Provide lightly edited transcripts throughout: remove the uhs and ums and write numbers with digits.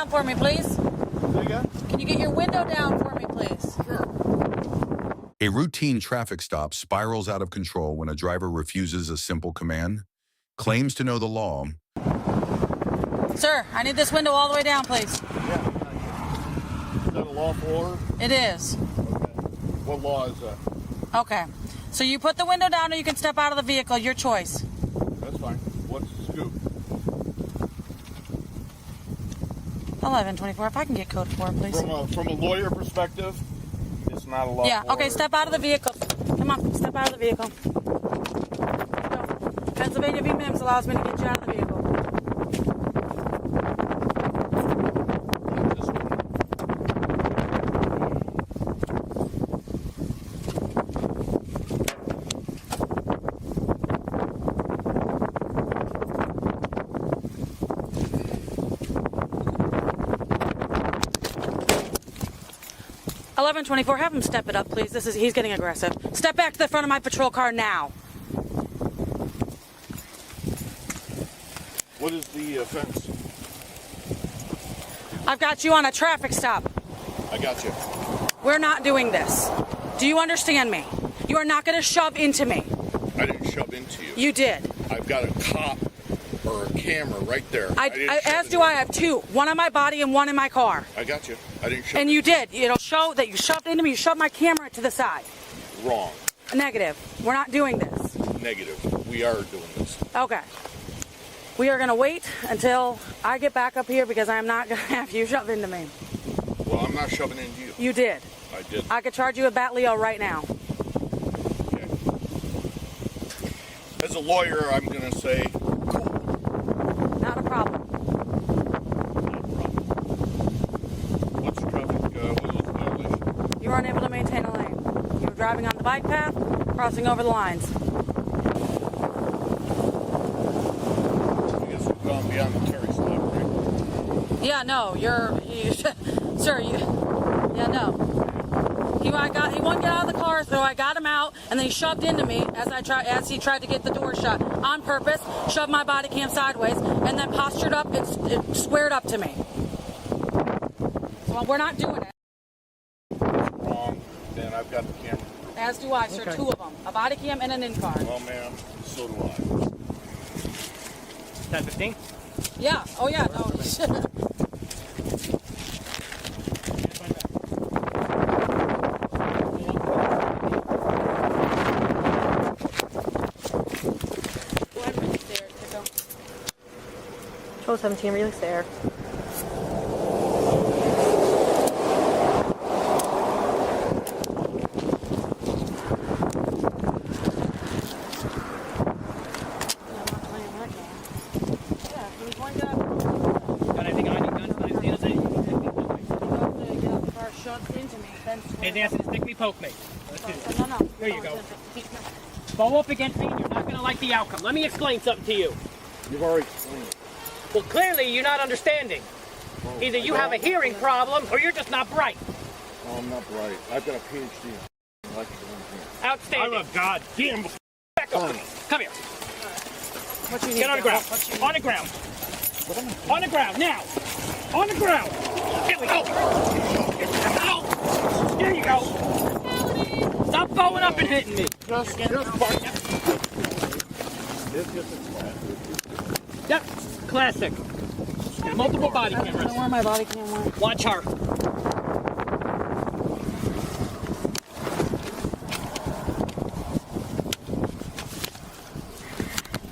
down for me, please? Say again? Can you get your window down for me, please? Sure. A routine traffic stop spirals out of control when a driver refuses a simple command, claims to know the law. Sir, I need this window all the way down, please. Yeah. Is that a lawful order? It is. Okay. What law is that? Okay. So you put the window down or you can step out of the vehicle. Your choice. That's fine. What's the scoop? 1124. If I can get code 4, please. From a lawyer perspective, it's not a lawful Yeah, okay, order. step out of the vehicle. Come on, step out of the vehicle. Go. Pennsylvania v. Mims allows me to get you out of the vehicle. 1124, have him step it up, please. He's getting aggressive. Step back to the front of my patrol car now. What is the offense? I've got you on a traffic stop. I got you. We're not doing this. Do you understand me? You are not going to shove into me. I didn't shove into you. You did. I've got a cop or a camera right there. As do I have two. One on my body and one in my car. I got you. I didn't shove. And you did. It'll show that you shoved into me. You shoved my camera to the side. Wrong. Negative. We're not doing this. Negative. We are doing this. Okay. We are going to wait until I get back up here because I'm not going to have you shove into me. Well, I'm not shoving into you. You did. I did. I could charge you a bat Leo right now. Okay. As a lawyer, I'm going to say, Not a problem. what's the traffic, what was the violation? You were unable to maintain a lane. You were driving on the bike path, crossing over the lines. I guess we've gone beyond the Terry stop, right? Yeah, no, sir, yeah, no. He wouldn't get out of the car, so I got him out, and then he shoved into me as he tried to get the door shut on purpose, shoved my body cam sideways, and then postured up and squared up to me. So we're not doing it. Wrong. Then I've got the camera. As do I, sir, Okay. two of them, a body cam and an in-car. Well, ma'am, so do I. 10:15. Yeah, oh yeah, no. Go ahead and release there, Tico. 1217, release there. Got anything on you, guns? Anything else to stick me, poke me? Let's do this. No. There you go. Bow up against me and you're not going to like the outcome. Let me explain something to you. You've already explained it. Well, clearly you're not understanding. Either you have a hearing problem or you're just not bright. No, I'm not bright. I've got a PhD in electrical engineering. Outstanding. I'm a goddamn... Back up to me. Come here. What you need? Get on the ground. On the ground. On the ground, now. On the ground. Here we go. There you go. Stop going up and hitting me. Just Yep. Classic. Multiple body I don't know cameras. where my body cam went. Watch her.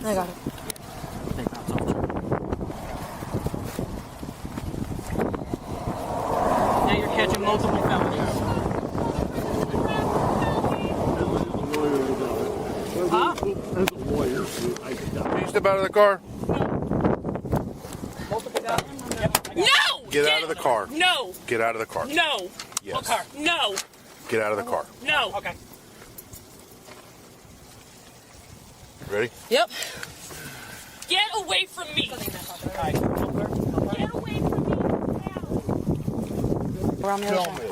I got it. Now you're catching multiple felonies. Huh? As a lawyer, can you step out of the car? No! Get out of the car. No! Get out of the car. No! Yes. Car. No! Get out of the car. No! Okay. Ready? Yep. Get away from me! Alright. Get away from me now! We're on the other Tell side. me.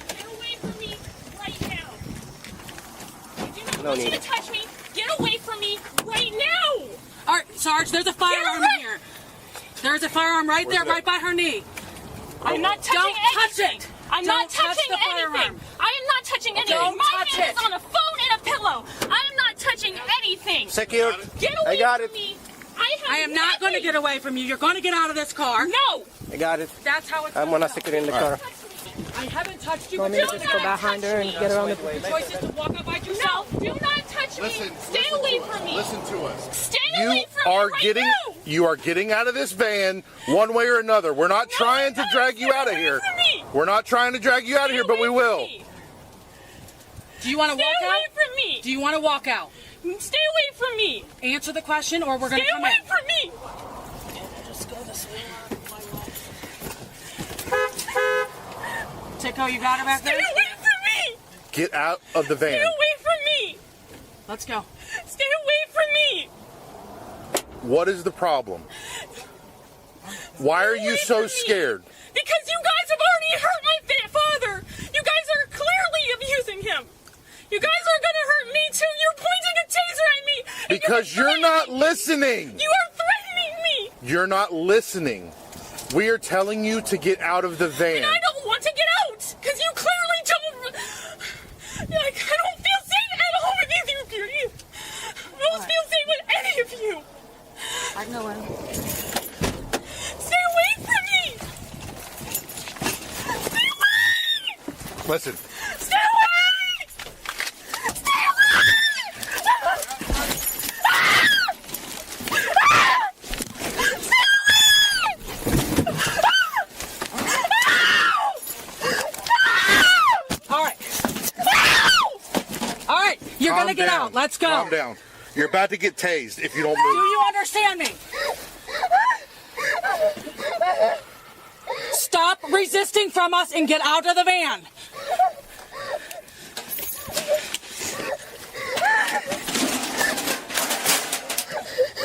Get away from me right now! I do not No want you need. to touch me! Get away from me right now! Sarge. There's a firearm here. There's a firearm right there, right by her knee. I'm not touching Don't touch anything. it. I'm Don't not touch touching the anything. firearm. I am not touching anything. Don't My touch hand it. is on a phone and a pillow. I am not touching anything. Secure. Get away I got from it. me. I am not going to get away from you. You're going to get out of this car. No. I got it. That's how it's I'm gonna stick it in the car. I haven't touched you. Do But not you touch me. Get around the. the choice is to walk up by No, yourself. do not touch me. Stay away from me. Listen to us. Stay You away from are me right getting now. you are getting out of this van one way or another. We're not trying to drag you out of here. We're not trying to drag you out of here, but we will. Do you want to Stay walk away out? from me. Do you want to walk out? Stay away from me. Answer the question, or we're going Stay to come away in. from me. Just go this way. Tico, you got her back Stay there? away from me. Get out of the Stay van. away from me. Let's go. Stay away from me. What is the problem? Why are you so scared? Because you guys have already hurt my father. You guys are clearly abusing him. You guys are going to hurt me too. You're pointing a taser at me. and Because you're not listening. You are threatening me. You're not listening. We are telling you to get out of the van. And I don't want to get out because you clearly don't. Like, I don't feel safe at all with either of you. I don't feel safe with any of you. I know him. Stay away from me. Stay away. Listen. Stay away. Stay All right. All right. You're going to get Calm out. Let's go. Calm down. You're about to get tased if you don't Do move. you understand me? Stop resisting from us and get out of the van.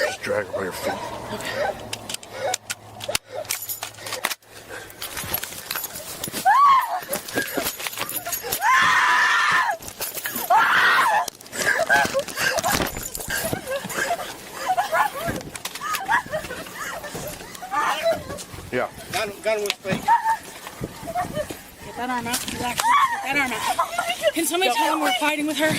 Just drag her by your feet. Yeah. Gun was fake. Get that arm out. Relax. Get that arm out. Can somebody tell him we're fighting with her?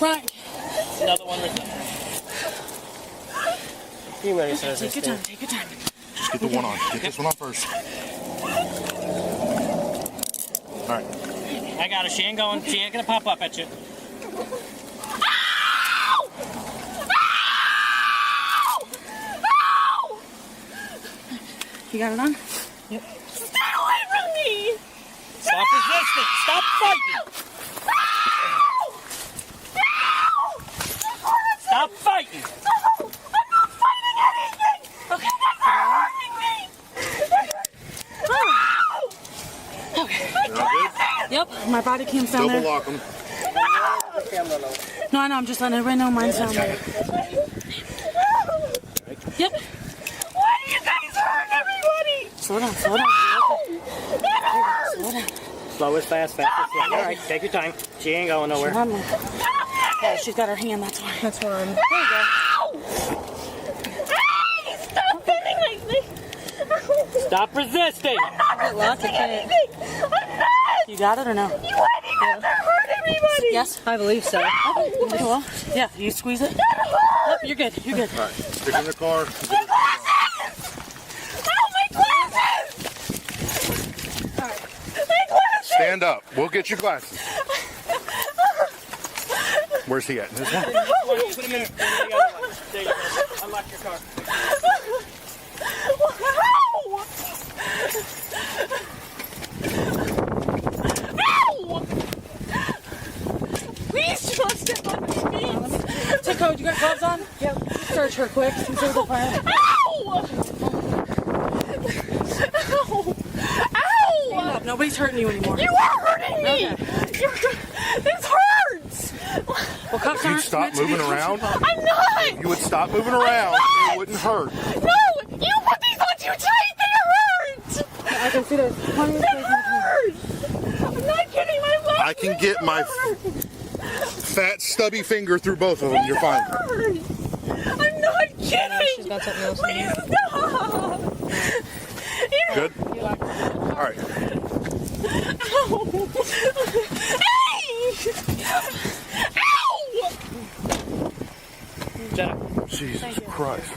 Right. Another one right there. Few minutes. Take your time. Take your time. Just get the one on. Get this one on first. All right. I got her. She ain't going. She ain't gonna pop up at you. You got it on? Stay away from me. Stop resisting. Stop fighting. Stop fighting. I'm not fighting anything. Okay. You guys are hurting me. You're all good? Yep. My body cam's down Double there. lock them. No, I know. I'm just letting everybody know mine's down there. Yep. Why do you guys hurt everybody? Slow down. Slow down. Slow down. Slow as fast, fast as slow. All right, take your time. She ain't going nowhere. Yeah, she's got her hand. That's why. That's why I'm. Hey, stop hitting like this. Stop resisting. I'm not resisting. I'm not. You got it or no? You want you guys to hurt everybody. Yes, I believe so. Okay, well, yeah, you squeeze it. Yep, you're good. You're good. All right. Stick in the car. My glasses! Oh, my glasses! My glasses! Stand up. We'll get your glasses. Where's he at? This one? Put him in. There you go. Unlock your car. Ow! Please do not step on my feet. Tico, you got gloves on? Yep. Search her quick. See the fire. Ow! Ow! Ow! Stand up. Nobody's hurting you anymore. You are hurting me! Okay. This hurts! Well, cuffs If you aren't stop meant to be moving around, I'm not! you would stop moving around. It wouldn't hurt. No! You put these on too tight! They hurt! I can see there's plenty of They space in between. hurt! I'm not kidding, my I can get my fat, stubby finger through both of them. You're fine. I'm not kidding. She's got something else. Please stop. Good? All right. Ow. Hey! Ow! Jenna. Jesus Christ.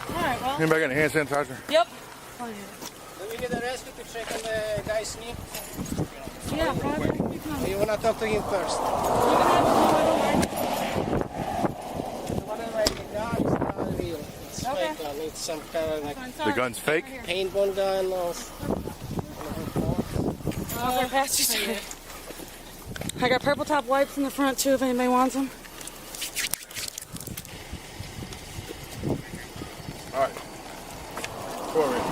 All right, well. Anybody got any hand sanitizer? Yep. Let me get arrested to check on the guy's knee. Yeah, probably. Or you wanna talk to him first? The one I'm writing down is not real. It's Okay. fake gun. It's some kind of like The gun's fake? paintball gun or Okay, pass you to it. I got purple top wipes in the front too if anybody wants them. All right. Come over here.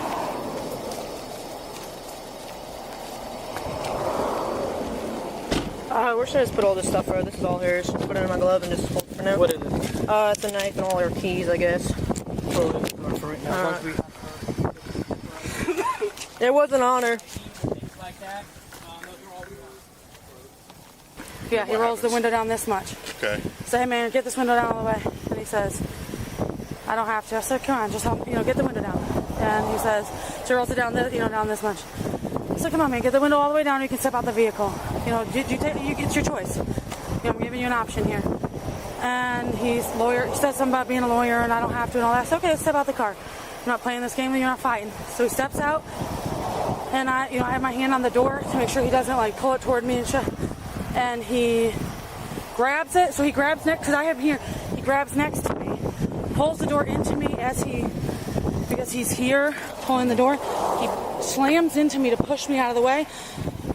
Where should I just put all this stuff for? This is all hers. Just put it in my glove and just hold it for now. what is it? It's a knife and all her keys, I guess. For right now. Once we It wasn't on her. things like that, those are all we want. Yeah, he rolls the window down this much. Okay. Say, hey man, get this window down all the way. And he says, I don't have to. I said, come on, just help, get the window down. And he says, so he rolls it down this, down this much. I said, come on man, get the window all the way down. You can step out the vehicle. It's your choice. I'm giving you an option here. And he said something about being a lawyer and I don't have to and all that. I said, okay, let's step out the car. I'm not playing this game and you're not fighting. So he steps out and I have my hand on the door to make sure he doesn't pull it toward me and shit. And he grabs it. So he grabs next, because I have here, he grabs next to me, pulls the door into me because he's here pulling the door. He slams into me to push me out of the way,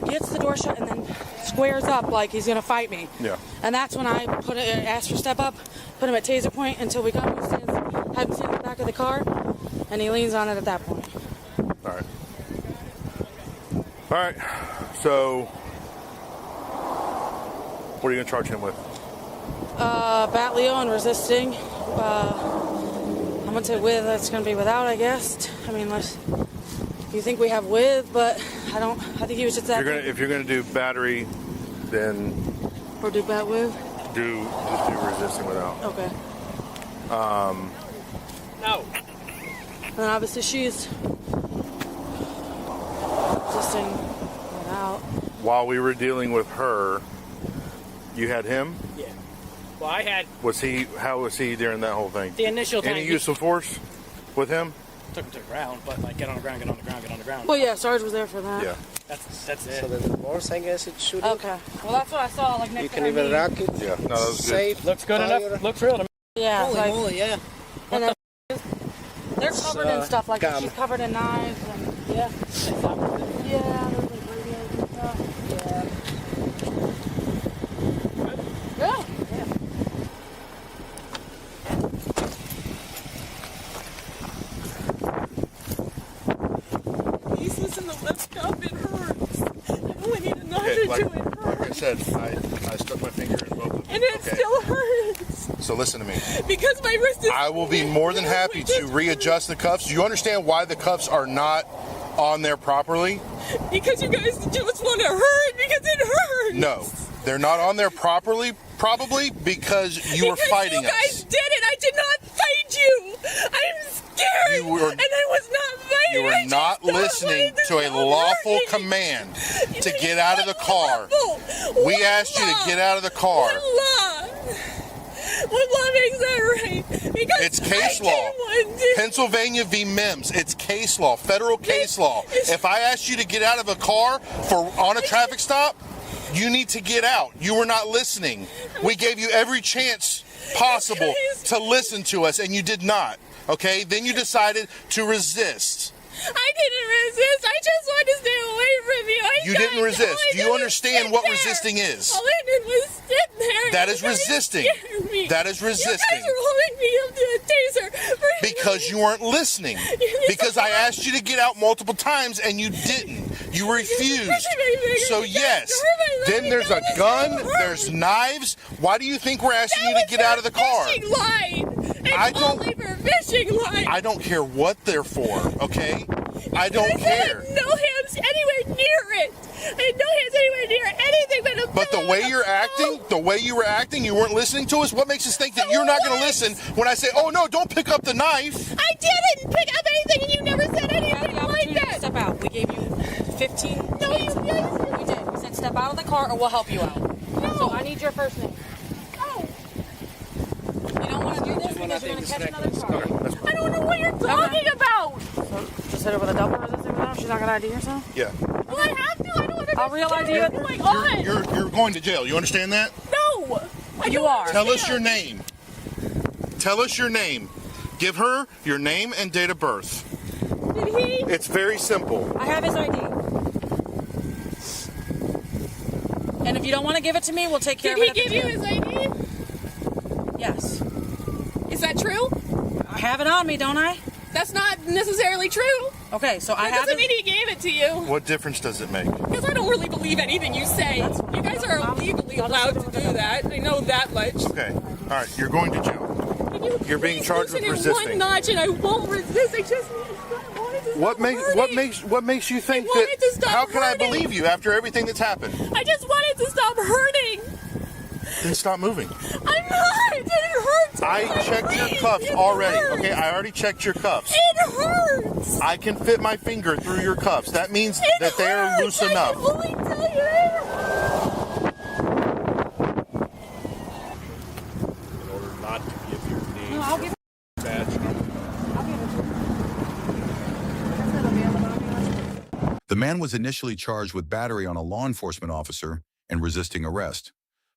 gets the door shut, and then squares up like he's gonna fight me. Yeah. And that's when I asked for step up, put him at taser point until we got him, have him stand in the back of the car, and he leans on it at that point. All right. All right. So, what are you going to charge him with? Bat Leo and resisting. I'm gonna say with. That's gonna be without, I guess. I mean, you think we have with, but I don't. I think he was just that. If you're going to do battery, then Or do bat with. just do resisting without. Okay. No. And then obviously she's resisting without. While we were dealing with her, you had him? Yeah. Well, I had How was he during that whole thing? the initial time. Any use of force with him? Took him to the ground, but get on the ground, get on the ground, get on the ground. Well, yeah, Sarge was there for that. Yeah. That's it. So there's remorse, I guess it's shooting. Okay. Well, that's what I saw. Next You to can her even knee. rock it. Yeah. No, that was good. Safe. Looks good fire. enough. Looks real to me. Yeah. Holy moly, yeah. And then they're covered in stuff gum. she's covered in knives and yeah. Yeah, there's ingredients and stuff. Yeah. Yeah. Please listen to left cup. It hurts. I only need another Okay, to like it hurts. I said, I stuck my finger in both of them. And it still hurts. So listen to me. Because my wrist is... I will be more than happy to readjust the cuffs. Do you understand why the cuffs are not on there properly? Because you guys just want to hurt because it hurts. No, they're not on there properly. Probably because you were fighting you guys us. did it. I did not fight you. I'm scared. You were- and I was not fighting. You I were just not don't listening want to a don't lawful hurt me. command to get out of the car. Lawful. We What asked you to law? get out of the car. What law? What law makes that right? Because It's case I law. didn't want to- Pennsylvania v. Mims. It's case law, federal case law. If I asked you to get out of a car on a traffic stop, you need to get out. You were not listening. We gave you every chance possible to listen to us, and you did not. Okay? Then you decided to resist. I didn't resist. I just wanted to stay away from you. You didn't resist. Do you understand what resisting is? All I did was sit there. That You is guys resisting. scared me. That is resisting. You guys were holding me up to a taser. Because you weren't listening. Because I asked you to get out multiple times and you didn't. You refused. So yes, then there's a gun, there's knives. Why do you think we're asking you to get out of the car? Fishing line. And I don't. only for fishing line. I don't care what they're for. Okay. I don't care. No hands anywhere near it. I had no hands anywhere near anything but a But the way you're acting, you weren't listening to us. What makes us think that you're not going to listen when I say, "Oh no, don't pick up the knife"? I didn't pick up anything, and you never said You had anything the like opportunity to that. step out. We gave you 15 No, you chances. didn't. We did. We said step out of the car or we'll help you out. So I need your first name. No. You don't want to do this because you're going to catch another charge. I don't know what you're talking about. Just hit her with a double resisting without. She's not gonna ID herself. Yeah. Well, I have to. I don't understand I'll real ID you. what's going on. You're going to jail. You understand that? No. You are. Tell us your name. Tell us your name. Give her your name and date of birth. Did he? It's very simple. I have his ID. And if you don't want to give it to me, we'll take care Did of he it. give you his ID? Yes. Is that true? I have it on me, don't I? That's not necessarily true. Okay, so I That have doesn't it. mean he gave it to you. What difference does it make? Because I don't really believe anything you say. You guys are legally allowed to do that. I know that much. Okay. All right. You're going to jail. Can you You're being please charged with loosen it resisting. one notch, and I won't resist. I just need to stop. I wanted to stop What hurting. makes you think I wanted to that? stop How can I hurting. believe you after everything that's happened? I just wanted to stop hurting. Then stop moving. I'm not. It hurts. I checked your Please, cuffs it already. hurts. Okay, I already checked your cuffs. It hurts. I can fit my finger through your cuffs. That means It that they are hurts. loose I enough. can only tell you it hurts. In order not to give your name No, I'll give or badge number. The man was initially charged with battery on a law enforcement officer and resisting arrest,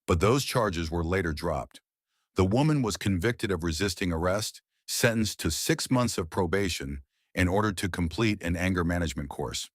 but those charges were later dropped. The woman was convicted of resisting arrest, sentenced to 6 months of probation, and ordered to complete an anger management course.